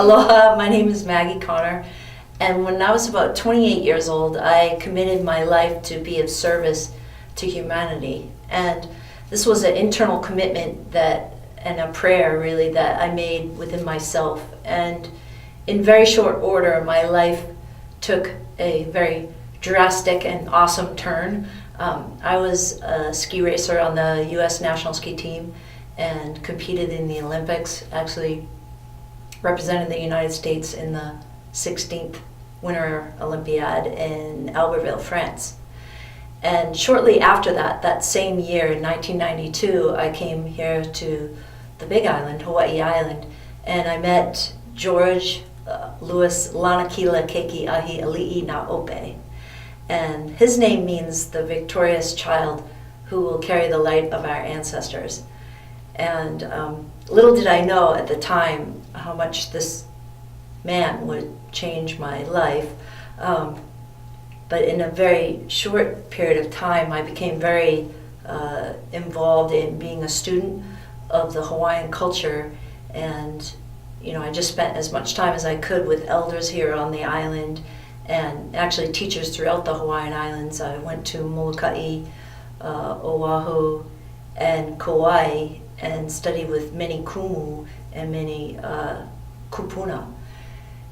Aloha, my name is Maggie Connor, and when I was about 28 years old, I committed my life to be of service to humanity. And this was an internal commitment and a prayer really that I made within myself. And in very short order, my life took a very drastic and awesome turn. I was a ski racer on the U.S. national ski team and competed in the Olympics, actually represented the United States in the 16th Winter Olympiad in Albertville, France. And shortly after that, that same year in 1992, I came here to the Big Island, Hawaii Island, and I met George Louis Lanakila Keiki Ahi Ali'i Na Ope. And his name means the victorious child who will carry the light of our ancestors. And little did I know at the time how much this man would change my life. But in a very short period of time, I became very involved in being a student of the Hawaiian culture. And I just spent as much time as I could with elders here on the island and actually teachers throughout the Hawaiian Islands. I went to Molokai, Oahu, and Kauai and studied with many kumu and many kupuna.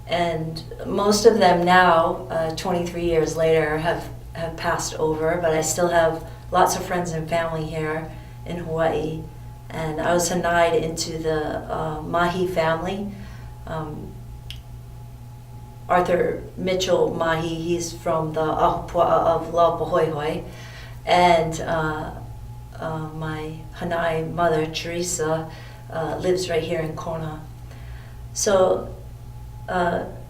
And most of them now, 23 years later, have passed over, but I still have lots of friends and family here in Hawaii. And I was hanai'd into the Mahi family. Arthur Mitchell Mahi, he's from the Ahupua'a of Laupahoehoe. And my Hanai mother, Teresa, lives right here in Kona. So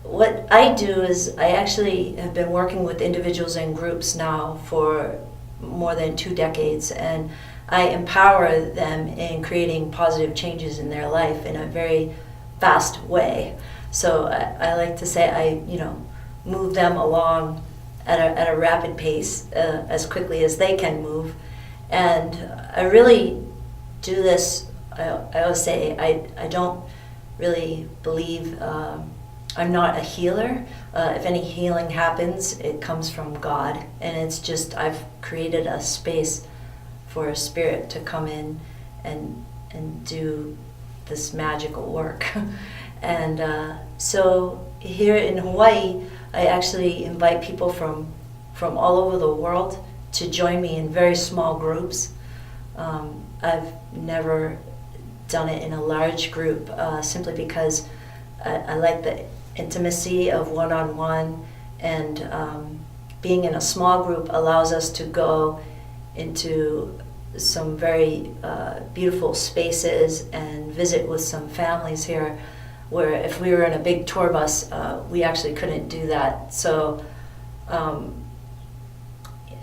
what I do is I actually have been working with individuals and groups now for more than 2 decades, and I empower them in creating positive changes in their life in a very fast way. So I like to say I move them along at a rapid pace, as quickly as they can move. And I really do this, I always say I don't really believe, I'm not a healer. If any healing happens, it comes from God. And it's just, I've created a space for a spirit to come in and do this magical work. And so here in Hawaii, I actually invite people from all over the world to join me in very small groups. I've never done it in a large group simply because I like the intimacy of one-on-one, and being in a small group allows us to go into some very beautiful spaces and visit with some families here, where if we were in a big tour bus, we actually couldn't do that. So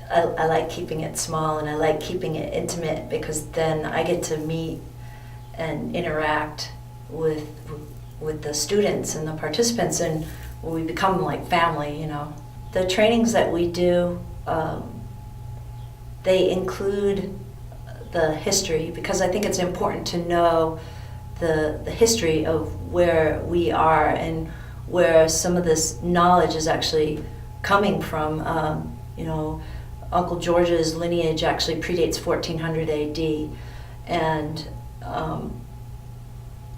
I like keeping it small, and I like keeping it intimate, because then I get to meet and interact with the students and the participants, and we become like family, The trainings that we do, they include the history, because I think it's important to know the history of where we are and where some of this knowledge is actually coming from. Uncle George's lineage actually predates 1400 AD, and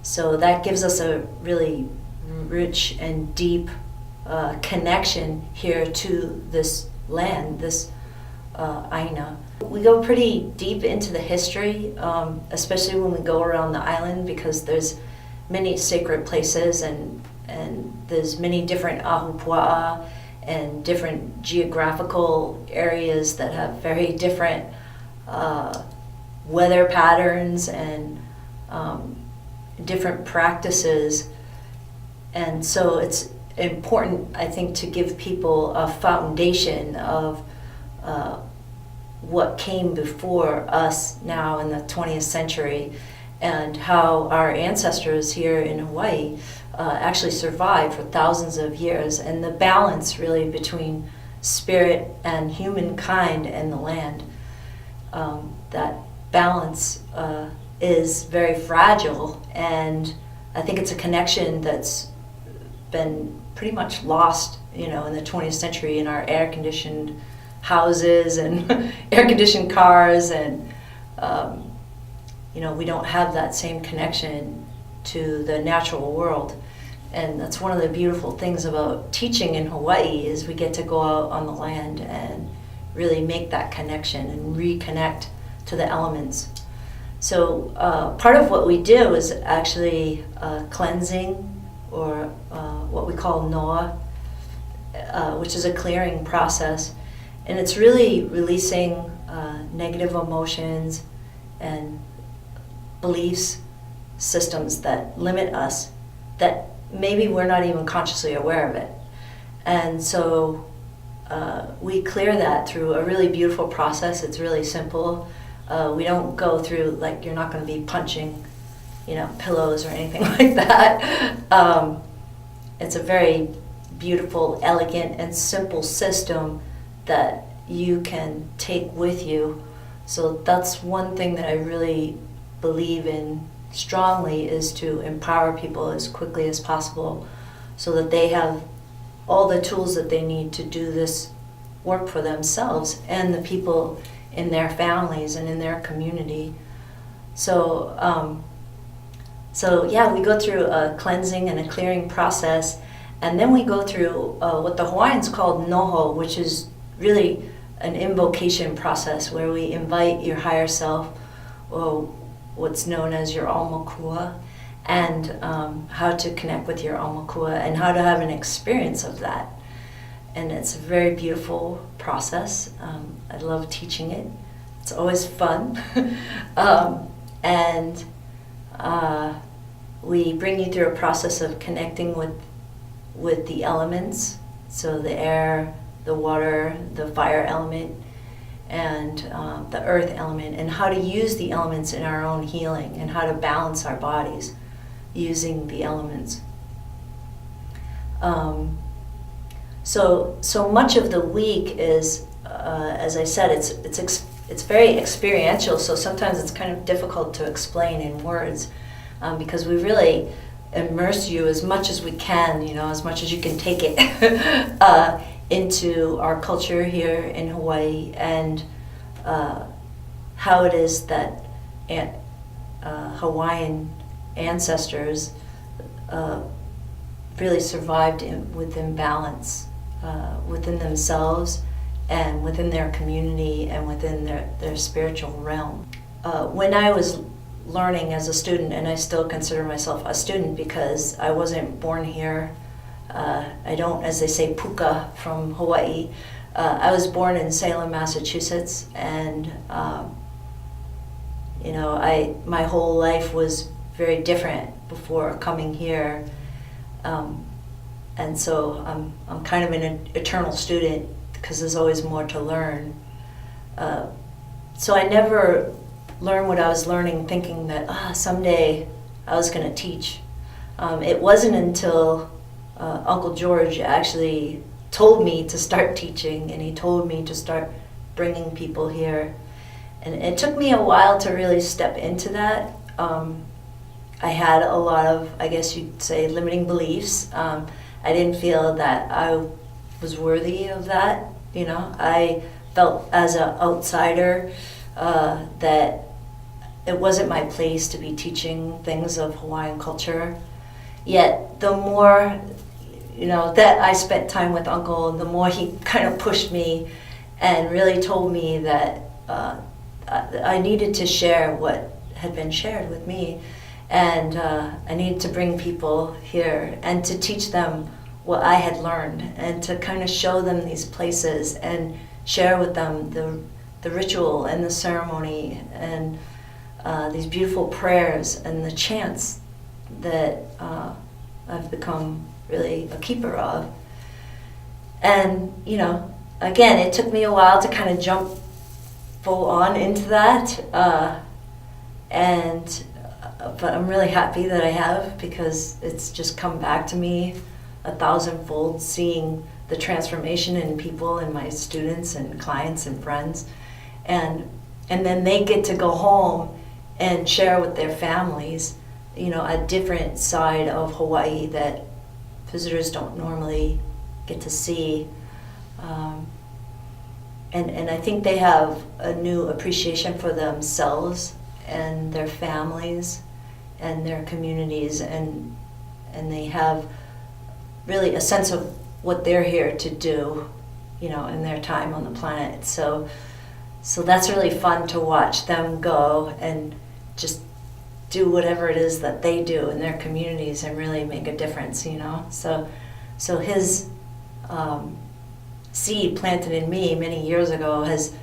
so that gives us a really rich and deep connection here to this land, this Aina. We go pretty deep into the history, especially when we go around the island, because there's many sacred places and there's many different ahupua'a and different geographical areas that have very different weather patterns and different practices. And so it's important, I think, to give people a foundation of what came before us now in the 20th century, and how our ancestors here in Hawaii actually survived for thousands of years, and the balance really between spirit and humankind and the land. That balance is very fragile, and I think it's a connection that's been pretty much lost, in the 20th century in our air-conditioned houses and air-conditioned cars, and we don't have that same connection to the natural world. And that's one of the beautiful things about teaching in Hawaii is we get to go out on the land and really make that connection and reconnect to the elements. So part of what we do is actually cleansing, or what we call noa, which is a clearing process. And it's really releasing negative emotions and beliefs, systems that limit us, that maybe we're not even consciously aware of it. And so we clear that through a really beautiful process. It's really simple. We don't go through, like, you're not going to be punching, pillows or anything like that. It's a very beautiful, elegant, and simple system that you can take with you. So that's one thing that I really believe in strongly, is to empower people as quickly as possible so that they have all the tools that they need to do this work for themselves and the people in their families and in their community. So yeah, we go through a cleansing and a clearing process, and then we go through what the Hawaiians call noho, which is really an invocation process where we invite your higher self, or what's known as your aumakua, and how to connect with your aumakua and how to have an experience of that. And it's a very beautiful process. I love teaching it. It's always fun. And we bring you through a process of connecting with the elements, so the air, the water, the fire element, and the earth element, and how to use the elements in our own healing, and how to balance our bodies using the elements. So much of the week is, as I said, it's very experiential. So sometimes it's kind of difficult to explain in words, because we really immerse you as much as we can, as much as you can take it, into our culture here in Hawaii, and how it is that Hawaiian ancestors really survived within balance, within themselves and within their community and within their spiritual realm. When I was learning as a student, and I still consider myself a student because I wasn't born here, I don't, as they say, puka from Hawaii. I was born in Salem, Massachusetts, and my whole life was very different before coming here, and so I'm kind of an eternal student because there's always more to learn. So I never learned what I was learning thinking that someday I was going to teach. It wasn't until Uncle George actually told me to start teaching, and he told me to start bringing people here. And it took me a while to really step into that. I had a lot of, I guess you'd say, limiting beliefs. I didn't feel that I was worthy of that. I felt as an outsider that it wasn't my place to be teaching things of Hawaiian culture. Yet the more that I spent time with Uncle, the more he kind of pushed me and really told me that I needed to share what had been shared with me, and I needed to bring people here and to teach them what I had learned, and to kind of show them these places and share with them the ritual and the ceremony and these beautiful prayers and the chants that I've become really a keeper of. And again, it took me a while to kind of jump full on into that, but I'm really happy that I have, because it's just come back to me 1,000-fold, seeing the transformation in people and my students and clients and friends, and then they get to go home and share with their families, a different side of Hawaii that visitors don't normally get to see. And I think they have a new appreciation for themselves and their families and their communities, and they have really a sense of what they're here to do, you know, in their time on the planet. So that's really fun to watch them go and just do whatever it is that they do in their communities and really make a difference, you know. So his seed planted in me many years ago has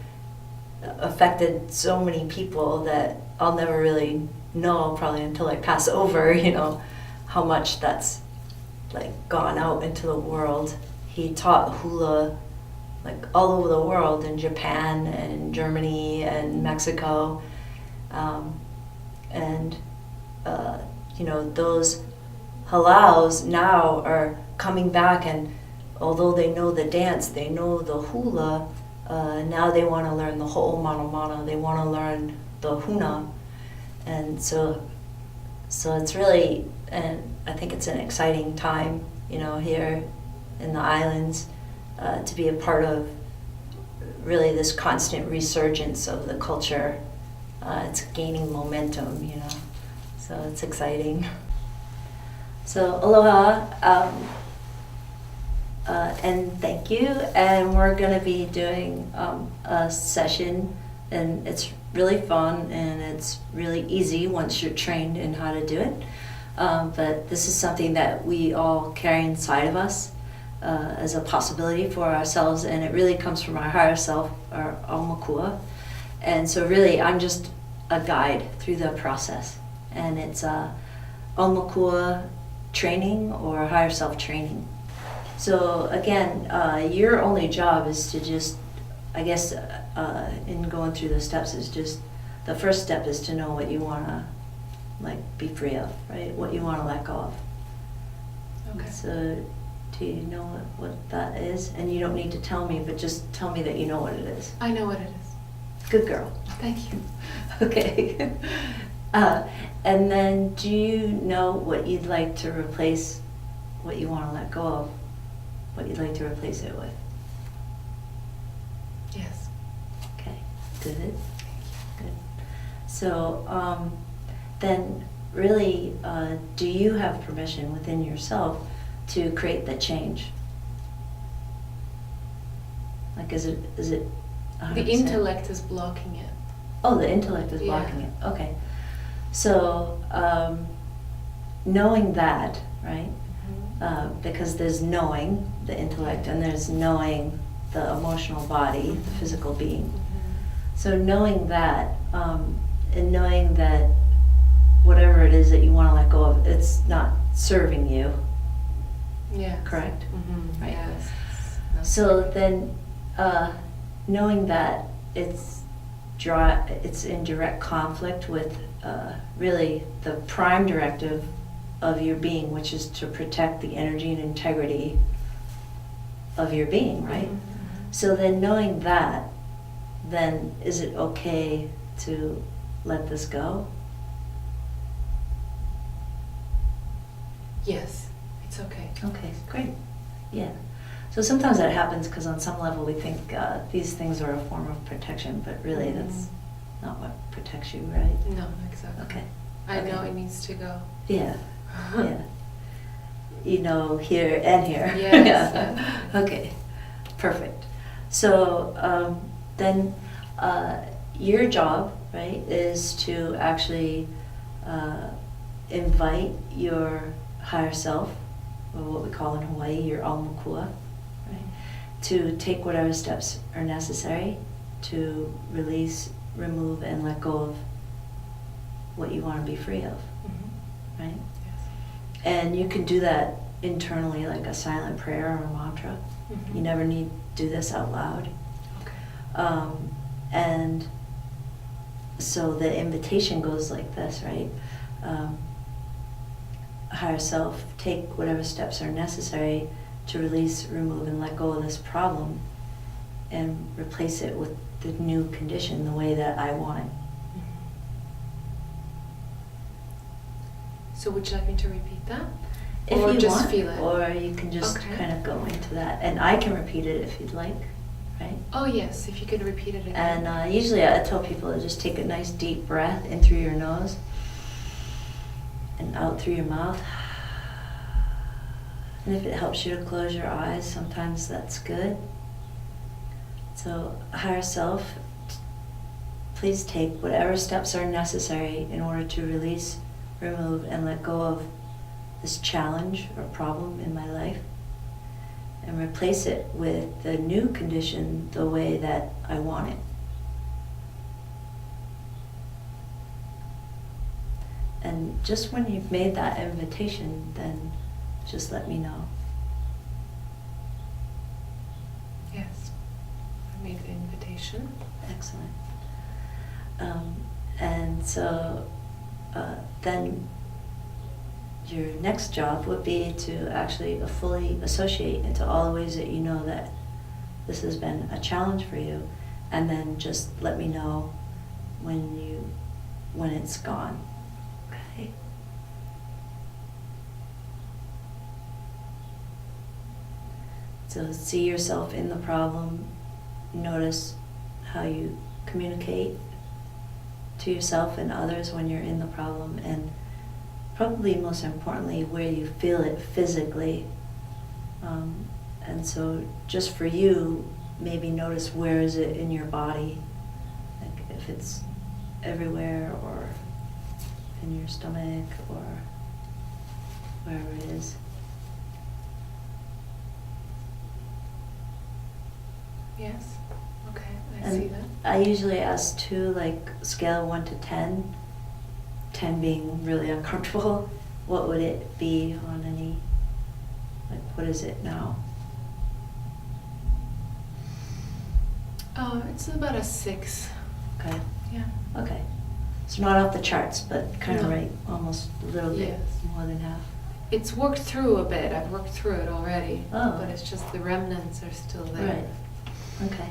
affected so many people that I'll never really know probably until I pass over, you know, how much that's like gone out into the world. He taught hula like all over the world, in Japan and Germany and Mexico, and you know, those halaus now are coming back, and although they know the dance, they know the hula, now they want to learn the whole mano mano, they want to learn the huna. And so it's really, and I think it's an exciting time, you know, here in the islands, to be a part of really this constant resurgence of the culture. It's gaining momentum, you know, so it's exciting. So aloha, and thank you. And we're going to be doing a session, and it's really fun and it's really easy once you're trained in how to do it. But this is something that we all carry inside of us as a possibility for ourselves, and it really comes from our higher self, our aumakua. And so really I'm just a guide through the process, and it's aumakua training or higher self training. So again, your only job is to just, I guess, in going through the steps, is just, the first step is to know what you want to like be free of, right? What you want to let go of. Okay. So do you know what that is? And you don't need to tell me, but just tell me that you know what it is. I know what it is. Good girl. Thank you. Okay. And then do you know what you'd like to replace, what you want to let go of, what you'd like to replace it with? Yes. Okay, good. Good. So then really, do you have permission within yourself to create the change? Like, is it 100%? The intellect is blocking it. Oh, the intellect is blocking it. Okay. So knowing that, right? Because there's knowing the intellect and there's knowing the emotional body, the physical being. So knowing that, and knowing that whatever it is that you want to let go of, it's not serving you. Yeah. Correct? Mm-hmm. Right. Yes. So then, knowing that it's in direct conflict with really the prime directive of your being, which is to protect the energy and integrity of your being, right? Mm-hmm. So then knowing that, then is it okay to let this go? Yes, it's okay. Okay, great. Yeah. So sometimes that happens because on some level we think these things are a form of protection, but really that's not what protects you, right? No, exactly. Okay. I Okay. know it needs to go. Yeah. Yeah. You know, here and here. Yes, Yeah. yes. Okay. Perfect. So then your job, right, is to actually invite your higher self, or what we call in Hawaii your aumakua, right, to take whatever steps are necessary to release, remove, and let go of what you want to be free of, Mm-hmm. right? Yes. And you can do that internally, like a silent prayer or a mantra. Mm-hmm. You never need to do this out loud. Okay. And so the invitation goes like this, right? Higher self, take whatever steps are necessary to release, remove, and let go of this problem and replace it with the new condition the way that I want it. So would you like me to repeat that? If Or you just want, feel it? or you can just Okay. kind of go into that, and I can repeat it if you'd like, right? Oh, yes, if you could repeat it again. And usually I tell people to just take a nice deep breath in through your nose and out through your mouth. And if it helps you to close your eyes, sometimes that's good. So, higher self, please take whatever steps are necessary in order to release, remove, and let go of this challenge or problem in my life, and replace it with the new condition the way that I want it. And just when you've made that invitation, then just let me know. Yes, I made the invitation. Excellent. And so then your next job would be to actually fully associate into all the ways that you know that this has been a challenge for you, and then just let me know when it's gone. Okay. So see yourself in the problem, notice how you communicate to yourself and others when you're in the problem, and probably most importantly, where you feel it physically. And so just for you, maybe notice where is it in your body, like if it's everywhere or in your stomach or wherever it is. Yes, okay, I And see that. I usually ask too, like scale of 1 to 10, 10 being really uncomfortable, what would it be on any, like what is it now? Oh, it's about a 6. Okay, Yeah. okay. So not off the charts, but kind of No. right, almost a little bit Yes. more than half. It's worked through a bit. I've worked through it already. Oh. But it's just the remnants are still there. Right, okay,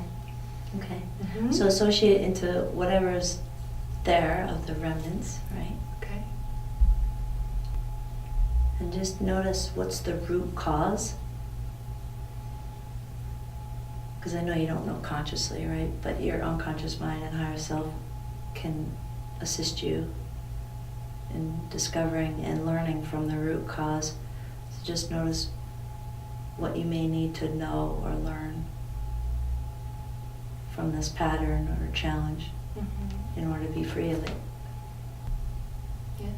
okay. Mhm. So associate into whatever's there of the remnants, right? Okay. And just notice what's the root cause. Because I know you don't know consciously, right? But your unconscious mind and higher self can assist you in discovering and learning from the root cause. So just notice what you may need to know or learn from this pattern or challenge Mhm. in order to be free of it. Yes.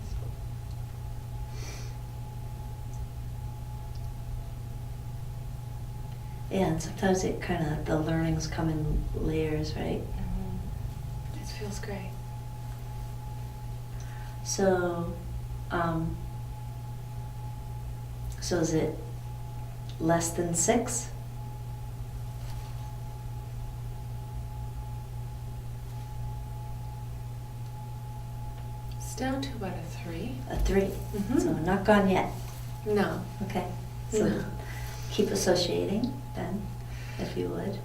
Yeah, and sometimes it kind of, the learnings come in layers, right? Mhm. It feels great. So, so is it less than 6? It's down to about a 3. A 3? Mhm. So not gone yet. No. Okay. So No. keep associating then, if you would.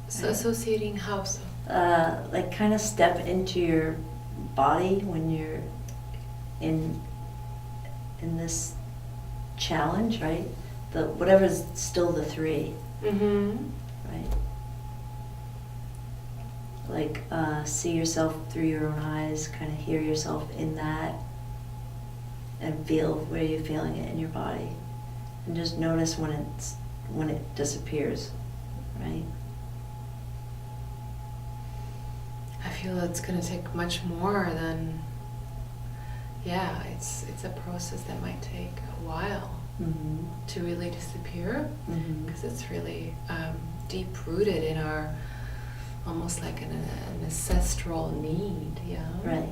So Right. associating how so? Like kind of step into your body when you're in this challenge, right? The whatever's still the 3, Mm-hmm. right? Like see yourself through your own eyes, kind of hear yourself in that, and feel where you're feeling it in your body, and just notice when it disappears, right? I feel it's going to take much more than, yeah, it's a process that might take a while Mm-hmm. to really disappear, Mm-hmm. because it's really deep rooted in our, almost like an ancestral need, yeah. Right.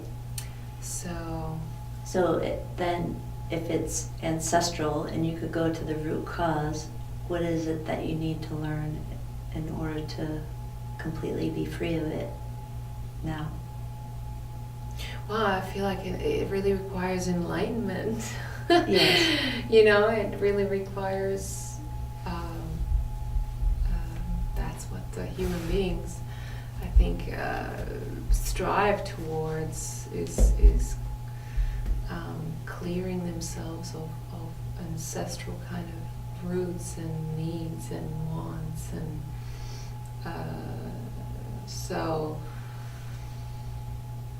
So, So then, if it's ancestral and you could go to the root cause, what is it that you need to learn in order to completely be free of it now? wow, I feel like it really requires enlightenment. Yes. You know, it really requires, that's what the human beings, I think, strive towards is clearing themselves of ancestral kind of roots and needs and wants, and so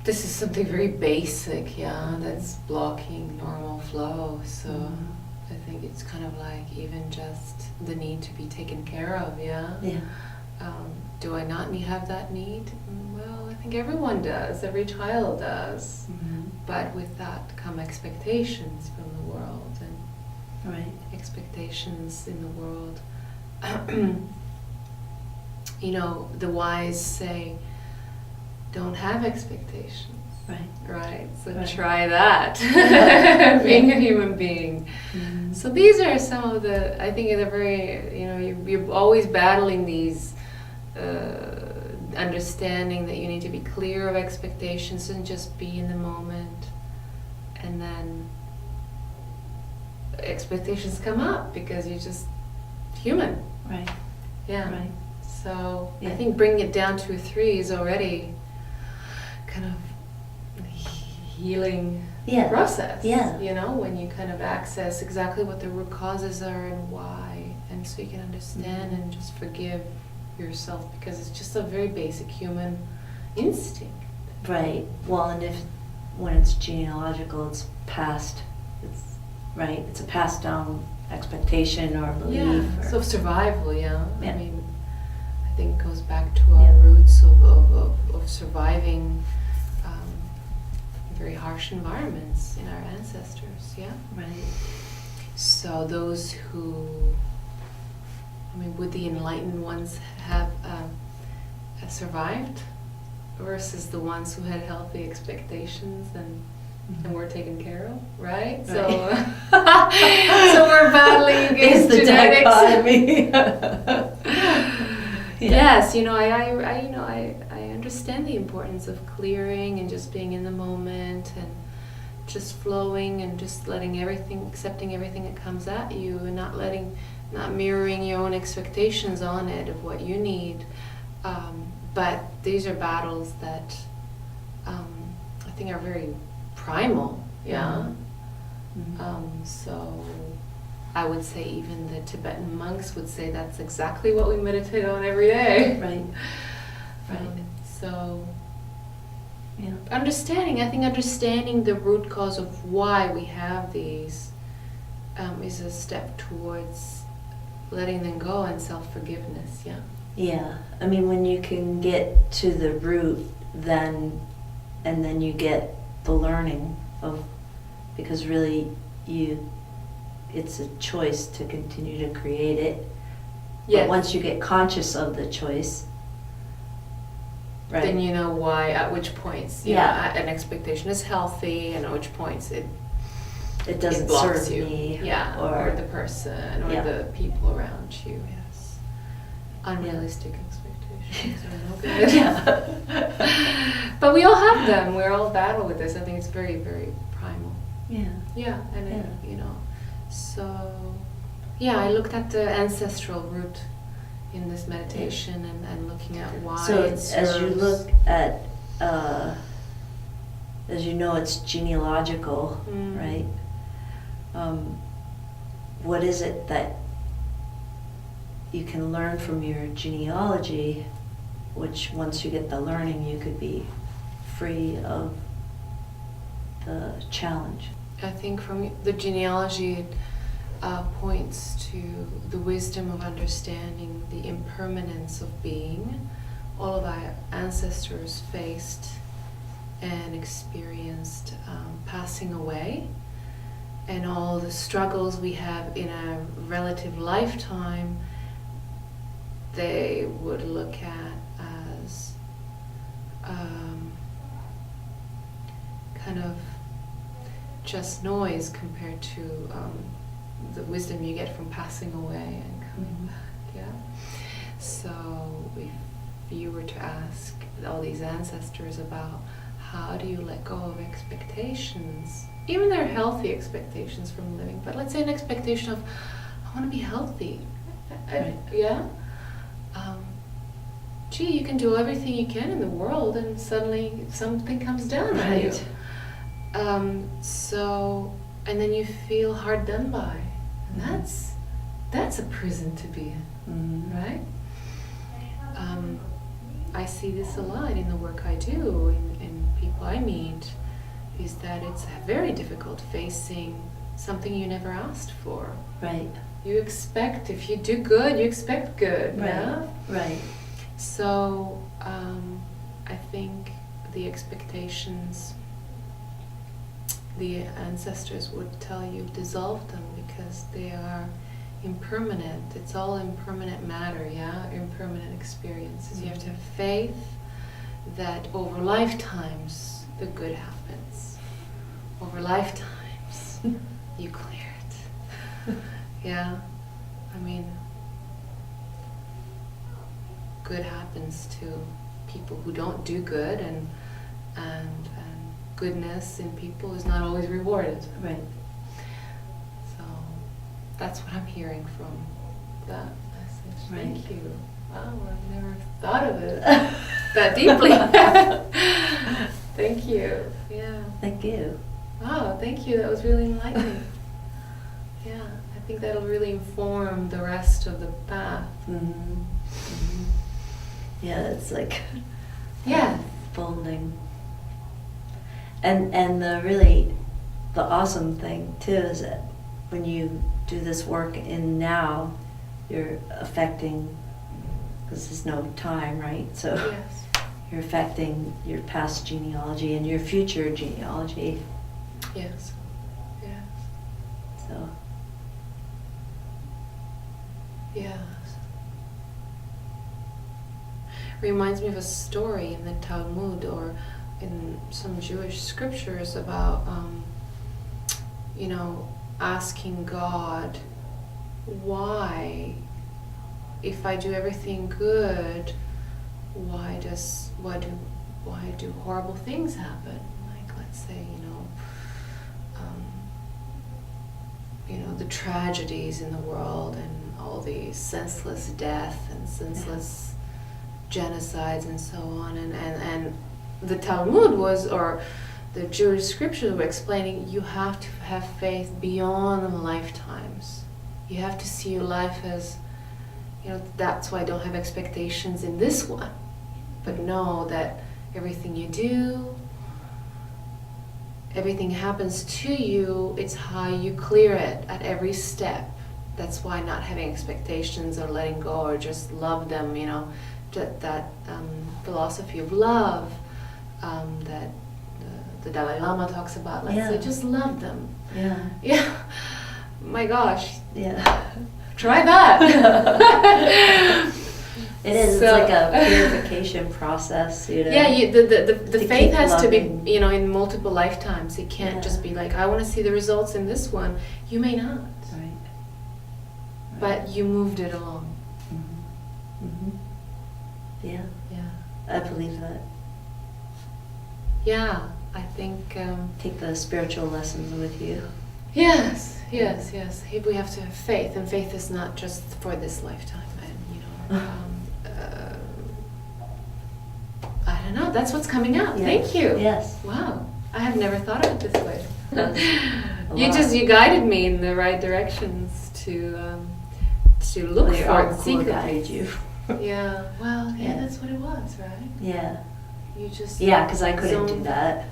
this is something very basic, that's blocking normal flow. So I think it's kind of like even just the need to be taken care of, Yeah. Do I not have that need? Well, I think everyone does, every child does. But with that come expectations from the world, and Right. expectations in the world. You know, the wise say, don't have expectations. Right. Right, so Right. try that, being a human being. So these are some of the, I think they're very, you know, you're always battling these, understanding that you need to be clear of expectations and just be in the moment. And then expectations come up because you're just human. Right. Yeah. Right. So I Yeah. think bringing it down to a 3 is already kind of healing Yeah. process. Yeah. You know, when you kind of access exactly what the root causes are and why, and so you can understand and just forgive yourself, because it's just a very basic human instinct. Right. Well, and when it's genealogical, it's passed. It's right. It's a passed down expectation or belief. Yeah. Or, So survival. Yeah. Yeah. I mean, I think it goes back to our roots of surviving very harsh environments in our ancestors. Yeah. right. So those who, I mean, would the enlightened ones have survived versus the ones who had healthy expectations and were taken care of, right? So, so we're battling against It's the genetics. dichotomy. Yes, you know, I understand the importance of clearing and just being in the moment and just flowing and just letting everything, accepting everything that comes at you, and not mirroring your own expectations on it of what you need. But these are battles that I think are very primal, yeah. So I would say even the Tibetan monks would say that's exactly what we meditate on every day. Right. So Yeah. understanding the root cause of why we have these is a step towards letting them go and self-forgiveness, yeah. Yeah. I mean, when you can get to the root, then you get the learning of, because really it's a choice to continue to create it. Yes. But once you get conscious of the choice, right? Then you know why, at which points an expectation is healthy, and at which points it doesn't blocks serve you. me. Yeah, or the person, or Yeah. the people around you, yes. Unrealistic expectations are no good. Yeah. But we all have them, we're all battle with this. I think it's very, very primal. Yeah. Yeah, and Yeah. you know, so yeah, I looked at the ancestral root in this meditation and looking at why So it serves. as you look at, as you know, it's genealogical, right? What is it that you can learn from your genealogy, which once you get the learning, you could be free of the challenge? I think from the genealogy, it points to the wisdom of understanding the impermanence of being. All of our ancestors faced and experienced passing away, and all the struggles we have in a relative lifetime, they would look at as kind of just noise compared to the wisdom you get from passing away and coming back. Yeah. So if you were to ask all these ancestors about how do you let go of expectations, even their healthy expectations from living, but let's say an expectation of I want to be healthy. Right. Yeah. Gee, you can do everything you can in the world, and suddenly something comes down on you. Right. So, and then you feel hard done by. And that's a prison to be in, Mhm. right? I see this a lot in the work I do, in people I meet, is that it's very difficult facing something you never asked for. Right. You expect, if you do good, you expect good, Right. yeah? Right. So I think the expectations the ancestors would tell you dissolve them because they are impermanent. It's all impermanent matter, yeah? Impermanent experiences. You have to have faith that over lifetimes the good happens. Over lifetimes you clear it. Yeah? I mean, good happens to people who don't do good, and goodness in people is not always rewarded. Right. So that's what I'm hearing from that message. Right. Thank you. Wow, I've never thought of it that deeply. Thank you. Yeah. Thank you. Wow, thank you. That was really enlightening. Yeah, I think that'll really inform the rest of the path. Mm-hmm. Mm-hmm. Yeah, it's like Yeah. folding. And the awesome thing too is that when you do this work in now, you're affecting, because there's no time, right? So Yes. you're affecting your past genealogy and your future genealogy. Yes. Yes. So Yes. Reminds me of a story in the Talmud or in some Jewish scriptures about, asking God, why, if I do everything good, why do horrible things happen? Like, let's say, the tragedies in the world and all the senseless death and senseless genocides and so on, and the Talmud or the Jewish scriptures were explaining you have to have faith beyond lifetimes. You have to see your life as, that's why I don't have expectations in this one, but know that everything you do, everything happens to you, it's how you clear it at every step. That's why not having expectations or letting go or just love them, that philosophy of love that the Dalai Lama talks about. Let's say just love them. yeah. Yeah. My gosh. Yeah. Try that. It is. So- It's like a purification process, Yeah, the To faith keep has to be, loving. in multiple lifetimes. It can't Yeah. just be like, I want to see the results in this one. You may not, Right. but you moved it along. Mm-hmm. Mm-hmm. Yeah, Yeah. I believe that. Yeah, I think, Take the spiritual lessons with you. yes. We have to have faith, and faith is not just for this lifetime. And, I don't know, that's what's coming up. Yes. Thank you. Yes. Wow, I have never thought of it this way. That's a lot. You guided me in the right directions to look Well, your for it uncle secretly. guided you. Yeah, well, yeah, Yeah. that's what it was, right? Yeah. You just Yeah, because I couldn't do zoned- that.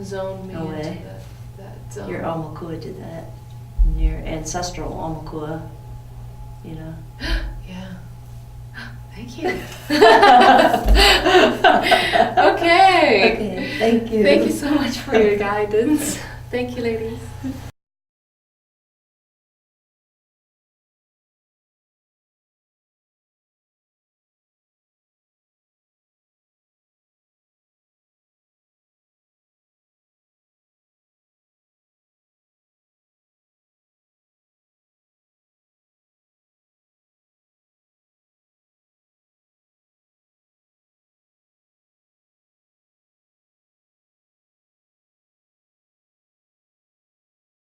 Zoned me No into way. that zone. Your Omakua did that. And your ancestral Omakua, Yeah. Thank you. Okay. Okay, thank you. Thank you so much for your guidance. Thank you, ladies.